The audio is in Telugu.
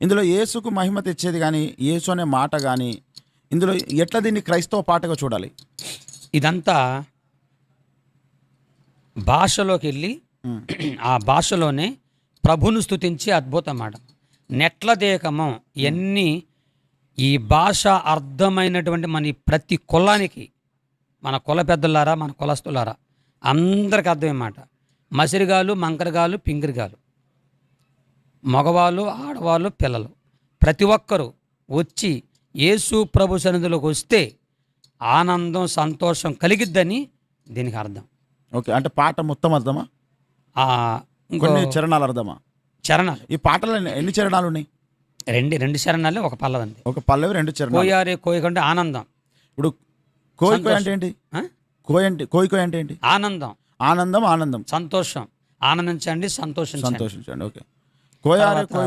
ఇందులో యేసుకు మహిమ తెచ్చేది కానీ, యేసు అనే మాట కానీ, ఇందులో ఎట్లా దీన్ని క్రైస్తవ పాటగా చూడాలి? ఇదంతా భాషలోకి వెళ్ళి ఆ భాషలోనే ప్రభును స్తుతించే అద్భుతం మాట. నెట్ల దేకమం ఇవన్నీ ఈ భాష అర్థమైనటువంటి మన ప్రతి కులానికి, మన కుల పెద్దలారా, మన కులస్తులారా అందరికి అర్థమన్నమాట. మసిరిగాలు, మంకరగాలు, పింగిరిగాలు, మగవాళ్ళు, ఆడవాళ్ళు, పిల్లలు ప్రతి ఒక్కరూ వచ్చి యేసు ప్రభు సన్నిధిలోకి వస్తే ఆనందం, సంతోషం కలిగిద్దని దీనికి అర్థం. ఓకే, అంటే పాట మొత్తం అర్థమా? ఇంకో కొన్ని చరణాలు అర్థమా? చరణాలు. ఈ పాటలో ఎన్ని చరణాలు ఉన్నాయి? రెండు చరణాలే, ఒక పల్లవంది. ఒక పల్లవి, 2 చరణాలు. కోయారే కోయకంటే ఆనందం. ఇప్పుడు కోయ్ కోయ్ అంటే ఏంటి? కోయ్ కోయ్ అంటే ఏంటి? ఆనందం. ఆనందం, ఆనందం, సంతోషం. ఆనందించండి, సంతోషించండి. సంతోషించండి. ఓకే. కోయారే కోయ్